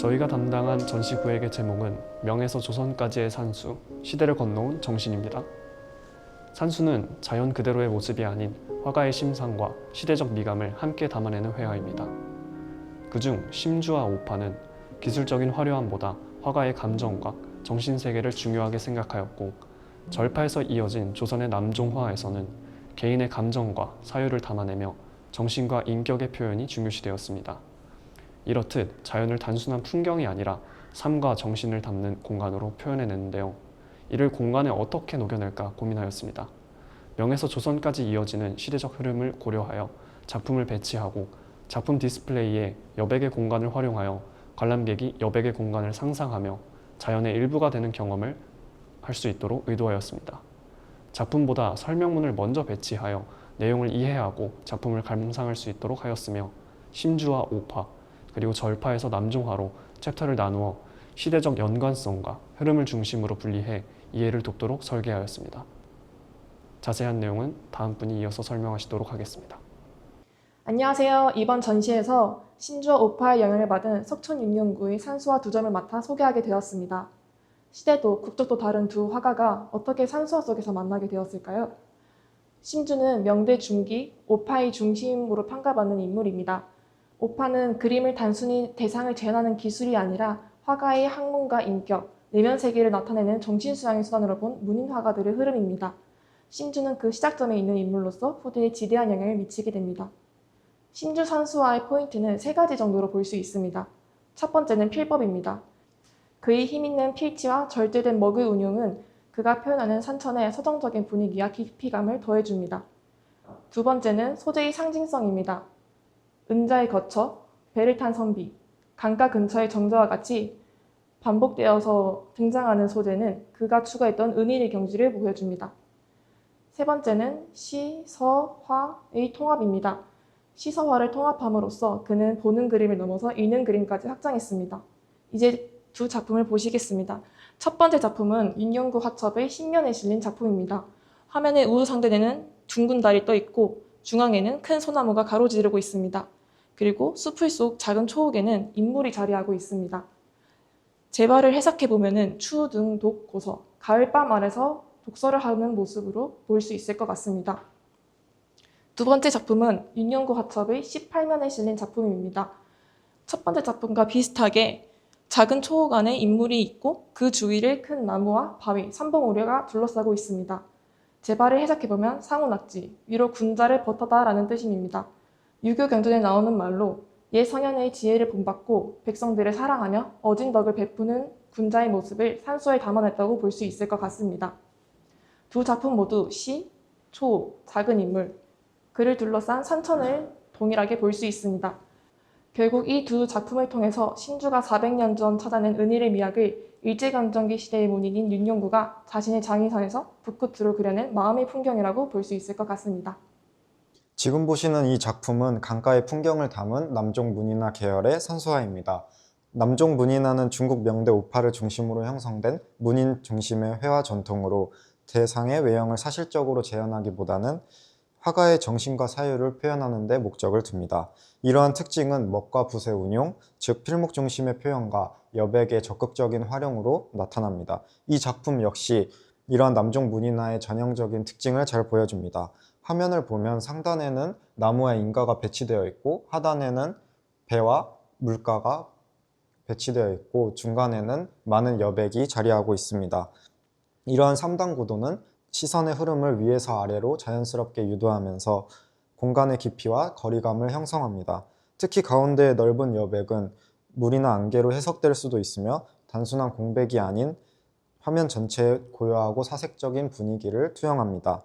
저희가 담당한 전시구획의 제목은 명에서 조선까지의 산수, 시대를 건너온 정신입니다. 산수는 자연 그대로의 모습이 아닌 화가의 심상과 시대적 미감을 함께 담아내는 회화입니다. 그중 심주와 오파는 기술적인 화려함보다 화가의 감정과 정신세계를 중요하게 생각하였고, 절파에서 이어진 조선의 남종화에서는 개인의 감정과 사유를 담아내며 정신과 인격의 표현이 중요시되었습니다. 이렇듯 자연을 단순한 풍경이 아니라 삶과 정신을 담는 공간으로 표현해내는데요. 이를 공간에 어떻게 녹여낼까 고민하였습니다. 명에서 조선까지 이어지는 시대적 흐름을 고려하여 작품을 배치하고 작품 디스플레이에 여백의 공간을 활용하여 관람객이 여백의 공간을 상상하며 자연의 일부가 되는 경험을 할 수 있도록 의도하였습니다. 작품보다 설명문을 먼저 배치하여 내용을 이해하고 작품을 감상할 수 있도록 하였으며, 심주와 오파, 그리고 절파에서 남종화로 챕터를 나누어 시대적 연관성과 흐름을 중심으로 분리해 이해를 돕도록 설계하였습니다. 자세한 내용은 다음 분이 이어서 설명하시도록 하겠습니다. 안녕하세요. 이번 전시에서 심주와 오파의 영향을 받은 석촌 윤용구의 산수화 두 점을 맡아 소개하게 되었습니다. 시대도 국적도 다른 두 화가가 어떻게 산수화 속에서 만나게 되었을까요? 심주는 명대 중기, 오파의 중심으로 평가받는 인물입니다. 오파는 그림을 단순히 대상을 재현하는 기술이 아니라 화가의 학문과 인격, 내면 세계를 나타내는 정신수양의 수단으로 본 문인 화가들의 흐름입니다. 심주는 그 시작점에 있는 인물로서 후대에 지대한 영향을 미치게 됩니다. 심주 산수화의 포인트는 세 가지 정도로 볼 수 있습니다. 첫 번째는 필법입니다. 그의 힘있는 필치와 절제된 먹의 운용은 그가 표현하는 산천의 서정적인 분위기와 깊이감을 더해줍니다. 두 번째는 소재의 상징성입니다. 은자의 거처, 배를 탄 선비, 강가 근처의 정자와 같이 반복되어서 등장하는 소재는 그가 추구했던 은인의 경지를 보여줍니다. 세 번째는 시, 서, 화의 통합입니다. 시, 서, 화를 통합함으로써 그는 보는 그림을 넘어서 읽는 그림까지 확장했습니다. 이제 두 작품을 보시겠습니다. 첫 번째 작품은 윤용구 화첩의 신면에 실린 작품입니다. 화면의 우우 상단에는 둥근 달이 떠 있고 중앙에는 큰 소나무가 가로지르고 있습니다. 그리고 숲을 속 작은 초옥에는 인물이 자리하고 있습니다. 제발을 해석해보면 추, 등, 독, 고서, 가을밤 아래서 독서를 하는 모습으로 볼 수 있을 것 같습니다. 두 번째 작품은 윤용구 화첩의 18면에 실린 작품입니다. 첫 번째 작품과 비슷하게 작은 초옥 안에 인물이 있고 그 주위를 큰 나무와 바위, 삼봉오려가 둘러싸고 있습니다. 제발을 해석해보면 상우낙지, 위로 군자를 버터다라는 뜻입니다. 유교 경전에 나오는 말로 옛 성현의 지혜를 본받고 백성들을 사랑하며 어진 덕을 베푸는 군자의 모습을 산수에 담아냈다고 볼 수 있을 것 같습니다. 두 작품 모두 시, 초옥, 작은 인물, 그를 둘러싼 산천을 동일하게 볼 수 있습니다. 결국 이 두 작품을 통해서 심주가 400년 전 찾아낸 은일의 미학을 일제강점기 시대의 문인인 윤용구가 자신의 장의선에서 붓끝으로 그려낸 마음의 풍경이라고 볼 수 있을 것 같습니다. 지금 보시는 이 작품은 강가의 풍경을 담은 남종 문인화 계열의 산수화입니다. 남종 문인화는 중국 명대 오파를 중심으로 형성된 문인 중심의 회화 전통으로 대상의 외형을 사실적으로 재현하기보다는 화가의 정신과 사유를 표현하는 데 목적을 둡니다. 이러한 특징은 먹과 붓의 운용, 즉 필목 중심의 표현과 여백의 적극적인 활용으로 나타납니다. 이 작품 역시 이러한 남종 문인화의 전형적인 특징을 잘 보여줍니다. 화면을 보면 상단에는 나무와 인가가 배치되어 있고 하단에는 배와 물가가 배치되어 있고 중간에는 많은 여백이 자리하고 있습니다. 이러한 3단 구도는 시선의 흐름을 위에서 아래로 자연스럽게 유도하면서 공간의 깊이와 거리감을 형성합니다. 특히 가운데의 넓은 여백은 물이나 안개로 해석될 수도 있으며 단순한 공백이 아닌 화면 전체에 고요하고 사색적인 분위기를 투영합니다.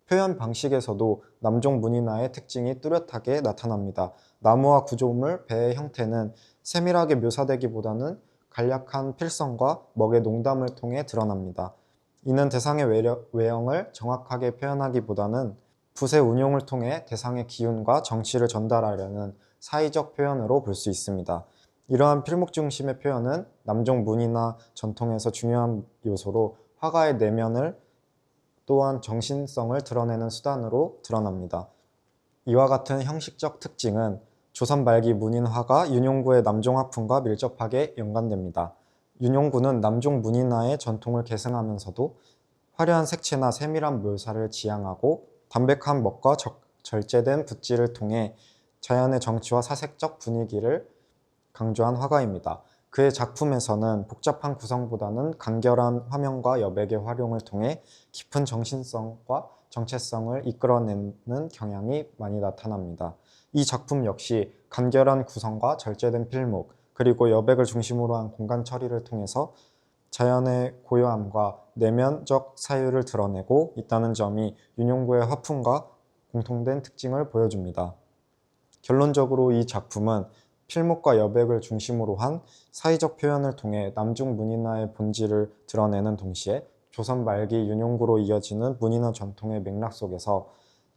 표현 방식에서도 남종 문인화의 특징이 뚜렷하게 나타납니다. 나무와 구조물, 배의 형태는 세밀하게 묘사되기보다는 간략한 필성과 먹의 농담을 통해 드러납니다. 이는 대상의 외형을 정확하게 표현하기보다는 붓의 운용을 통해 대상의 기운과 정치를 전달하려는 사의적 표현으로 볼 수 있습니다. 이러한 필목 중심의 표현은 남종 문인화 전통에서 중요한 요소로 화가의 내면을 또한 정신성을 드러내는 수단으로 드러납니다. 이와 같은 형식적 특징은 조선 말기 문인 화가 윤용구의 남종 화풍과 밀접하게 연관됩니다. 윤용구는 남종 문인화의 전통을 계승하면서도 화려한 색채나 세밀한 묘사를 지향하고 담백한 멋과 절제된 붓질을 통해 자연의 정치와 사색적 분위기를 강조한 화가입니다. 그의 작품에서는 복잡한 구성보다는 간결한 화면과 여백의 활용을 통해 깊은 정신성과 정체성을 이끌어내는 경향이 많이 나타납니다. 이 작품 역시 간결한 구성과 절제된 필목, 그리고 여백을 중심으로 한 공간 처리를 통해서 자연의 고요함과 내면적 사유를 드러내고 있다는 점이 윤용구의 화풍과 공통된 특징을 보여줍니다. 결론적으로 이 작품은 필목과 여백을 중심으로 한 사회적 표현을 통해 남중 문인화의 본질을 드러내는 동시에 조선 말기 윤용구로 이어지는 문인화 전통의 맥락 속에서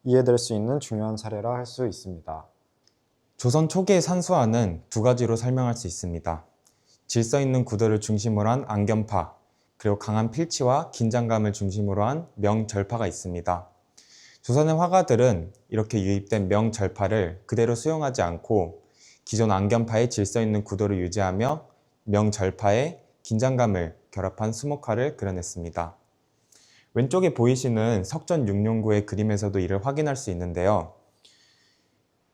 이해될 수 있는 중요한 사례라 할 수 있습니다. 조선 초기의 산수화는 두 가지로 설명할 수 있습니다. 질서 있는 구도를 중심으로 한 안견파, 그리고 강한 필치와 긴장감을 중심으로 한 명절파가 있습니다. 조선의 화가들은 이렇게 유입된 명절파를 그대로 수용하지 않고 기존 안견파의 질서 있는 구도를 유지하며 명절파의 긴장감을 결합한 수목화를 그려냈습니다. 왼쪽에 보이시는 석전 육룡구의 그림에서도 이를 확인할 수 있는데요.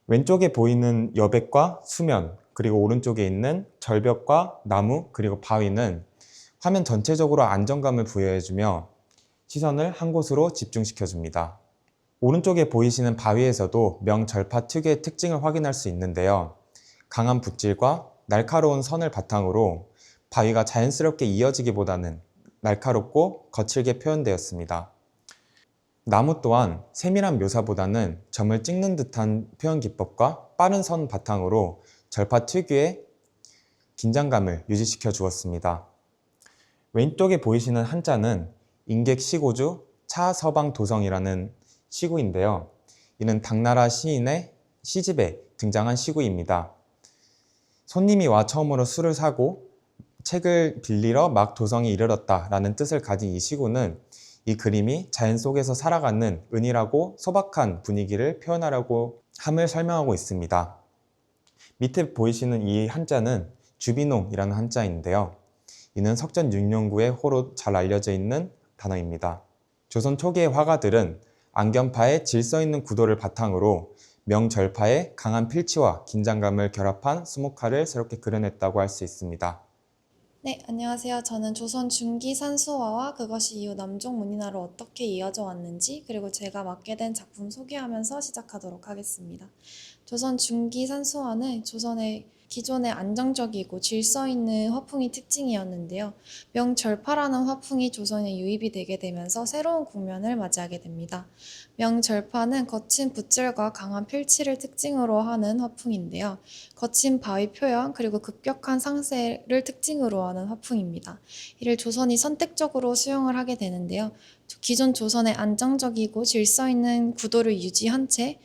왼쪽에 보이는 여백과 수면, 그리고 오른쪽에 있는 절벽과 나무, 그리고 바위는 화면 전체적으로 안정감을 부여해주며 시선을 한 곳으로 집중시켜줍니다. 오른쪽에 보이시는 바위에서도 명절파 특유의 특징을 확인할 수 있는데요. 강한 붓질과 날카로운 선을 바탕으로 바위가 자연스럽게 이어지기보다는 날카롭고 거칠게 표현되었습니다. 나무 또한 세밀한 묘사보다는 점을 찍는 듯한 표현 기법과 빠른 선 바탕으로 절파 특유의 긴장감을 유지시켜 주었습니다. 왼쪽에 보이시는 한자는 인객 시고주 차서방도성이라는 시구인데요. 이는 당나라 시인의 시집에 등장한 시구입니다. 손님이 와 처음으로 술을 사고 책을 빌리러 막 도성에 이르렀다 라는 뜻을 가진 이 시구는 이 그림이 자연 속에서 살아가는 은밀하고 소박한 분위기를 표현하려고 함을 설명하고 있습니다. 밑에 보이시는 이 한자는 주비농이라는 한자인데요. 이는 석전 육룡구의 호로 잘 알려져 있는 단어입니다. 조선 초기의 화가들은 안견파의 질서 있는 구도를 바탕으로 명절파의 강한 필치와 긴장감을 결합한 수목화를 새롭게 그려냈다고 할 수 있습니다. 네, 안녕하세요. 저는 조선 중기 산수화와 그것이 이후 남종 문인화로 어떻게 이어져 왔는지, 그리고 제가 맡게 된 작품 소개하면서 시작하도록 하겠습니다. 조선 중기 산수화는 조선의 기존의 안정적이고 질서 있는 화풍이 특징이었는데요. 명절파라는 화풍이 조선에 유입이 되게 되면서 새로운 국면을 맞이하게 됩니다. 명절파는 거친 붓질과 강한 필치를 특징으로 하는 화풍인데요. 거친 바위 표현 그리고 급격한 상세를 특징으로 하는 화풍입니다. 이를 조선이 선택적으로 수용을 하게 되는데요. 기존 조선의 안정적이고 질서 있는 구도를 유지한 채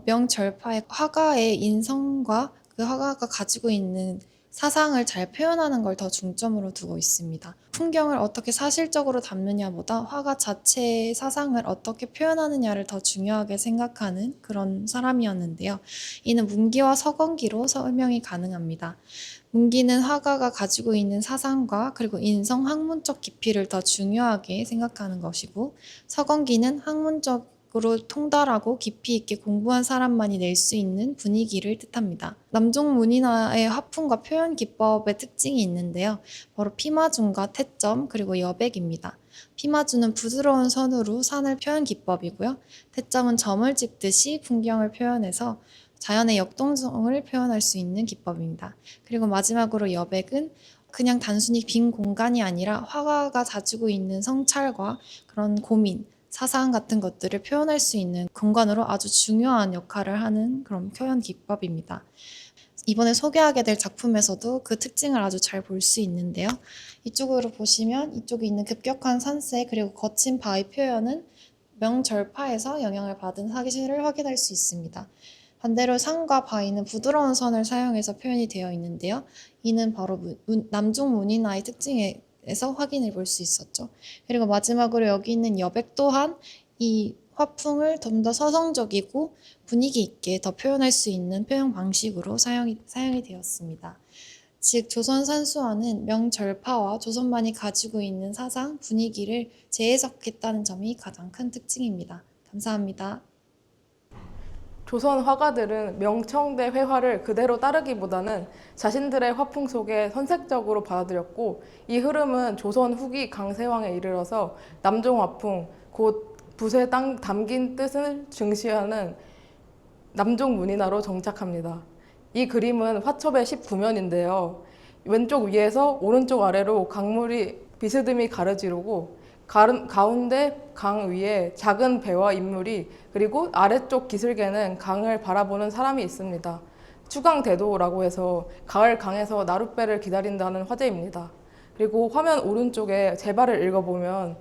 명절파의 화가의 인성과 그 화가가 가지고 있는 사상을 잘 표현하는 걸 더 중점으로 두고 있습니다. 풍경을 어떻게 사실적으로 담느냐보다 화가 자체의 사상을 어떻게 표현하느냐를 더 중요하게 생각하는 그런 사람이었는데요. 이는 문기와 서건기로 설명이 가능합니다. 문기는 화가가 가지고 있는 사상과 그리고 인성 학문적 깊이를 더 중요하게 생각하는 것이고, 서건기는 학문적으로 통달하고 깊이 있게 공부한 사람만이 낼 수 있는 분위기를 뜻합니다. 남종 문인화의 화풍과 표현 기법의 특징이 있는데요. 바로 피마준과 태점 그리고 여백입니다. 피마준은 부드러운 선으로 산을 표현 기법이고요. 태점은 점을 찍듯이 풍경을 표현해서 자연의 역동성을 표현할 수 있는 기법입니다. 그리고 마지막으로 여백은 그냥 단순히 빈 공간이 아니라 화가가 가지고 있는 성찰과 그런 고민, 사상 같은 것들을 표현할 수 있는 공간으로 아주 중요한 역할을 하는 그런 표현 기법입니다. 이번에 소개하게 될 작품에서도 그 특징을 아주 잘 볼 수 있는데요. 이쪽으로 보시면 이쪽에 있는 급격한 산세 그리고 거친 바위 표현은 명절파에서 영향을 받은 사실을 확인할 수 있습니다. 반대로 산과 바위는 부드러운 선을 사용해서 표현이 되어 있는데요. 이는 바로 남종 문인화의 특징에서 확인해 볼 수 있었죠. 그리고 마지막으로 여기 있는 여백 또한 이 화풍을 좀 더 서정적이고 분위기 있게 더 표현할 수 있는 표현 방식으로 사용이 되었습니다. 즉 조선 산수화는 명절파와 조선만이 가지고 있는 사상, 분위기를 재해석했다는 점이 가장 큰 특징입니다. 감사합니다. 조선 화가들은 명청대 회화를 그대로 따르기보다는 자신들의 화풍 속에 선색적으로 받아들였고, 이 흐름은 조선 후기 강세왕에 이르러서 남종 화풍, 곧 붓에 담긴 뜻을 중시하는 남종 문인화로 정착합니다. 이 그림은 화첩의 19면인데요. 왼쪽 위에서 오른쪽 아래로 강물이 비스듬히 가르지르고, 가운데 강 위에 작은 배와 인물이, 그리고 아래쪽 기슭에는 강을 바라보는 사람이 있습니다. 추강대도라고 해서 가을 강에서 나룻배를 기다린다는 화제입니다. 그리고 화면 오른쪽에 제발을 읽어보면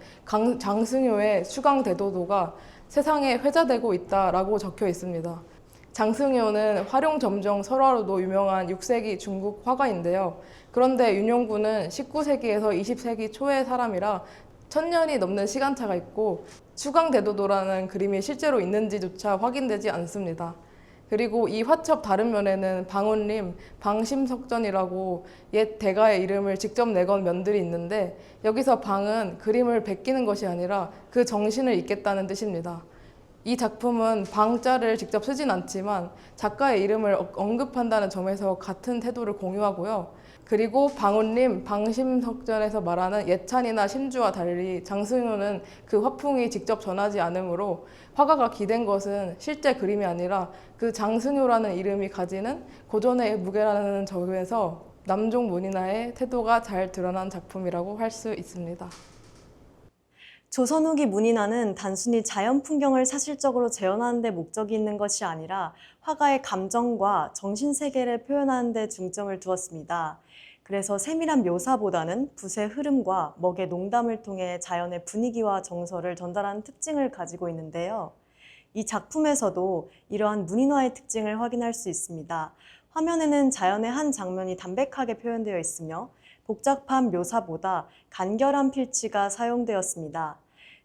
장승효의 추강대도도가 세상에 회자되고 있다라고 적혀 있습니다. 장승효는 활용점정 설화로도 유명한 6세기 중국 화가인데요. 그런데 윤용구는 19세기에서 20세기 초의 사람이라 1000년이 넘는 시간차가 있고, 추강대도도라는 그림이 실제로 있는지조차 확인되지 않습니다. 그리고 이 화첩 다른 면에는 방울림, 방심석전이라고 옛 대가의 이름을 직접 내건 면들이 있는데, 여기서 방은 그림을 베끼는 것이 아니라 그 정신을 잇겠다는 뜻입니다. 이 작품은 방자를 직접 쓰진 않지만 작가의 이름을 언급한다는 점에서 같은 태도를 공유하고요. 그리고 방울림, 방심석전에서 말하는 예찬이나 심주와 달리 장승효는 그 화풍이 직접 전하지 않으므로 화가가 기댄 것은 실제 그림이 아니라 그 장승효라는 이름이 가지는 고전의 무게라는 점에서 남종 문인화의 태도가 잘 드러난 작품이라고 할 수 있습니다. 조선 후기 문인화는 단순히 자연 풍경을 사실적으로 재현하는 데 목적이 있는 것이 아니라 화가의 감정과 정신세계를 표현하는 데 중점을 두었습니다. 그래서 세밀한 묘사보다는 붓의 흐름과 먹의 농담을 통해 자연의 분위기와 정서를 전달하는 특징을 가지고 있는데요. 이 작품에서도 이러한 문인화의 특징을 확인할 수 있습니다. 화면에는 자연의 한 장면이 담백하게 표현되어 있으며 복잡한 묘사보다 간결한 필치가 사용되었습니다.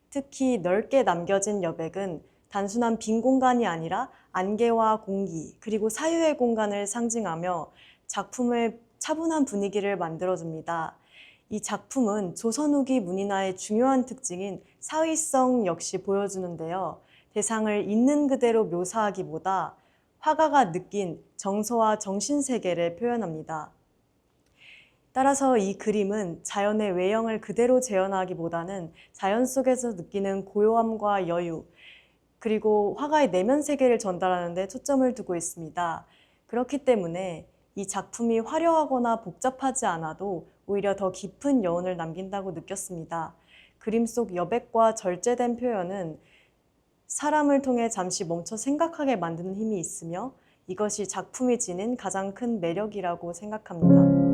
특히 넓게 남겨진 여백은 단순한 빈 공간이 아니라 안개와 공기, 그리고 사유의 공간을 상징하며 작품의 차분한 분위기를 만들어줍니다. 이 작품은 조선 후기 문인화의 중요한 특징인 사의성 역시 보여주는데요. 대상을 있는 그대로 묘사하기보다 화가가 느낀 정서와 정신세계를 표현합니다. 따라서 이 그림은 자연의 외형을 그대로 재현하기보다는 자연 속에서 느끼는 고요함과 여유, 그리고 화가의 내면 세계를 전달하는 데 초점을 두고 있습니다. 그렇기 때문에 이 작품이 화려하거나 복잡하지 않아도 오히려 더 깊은 여운을 남긴다고 느꼈습니다. 그림 속 여백과 절제된 표현은 사람을 통해 잠시 멈춰 생각하게 만드는 힘이 있으며 이것이 작품이 지닌 가장 큰 매력이라고 생각합니다.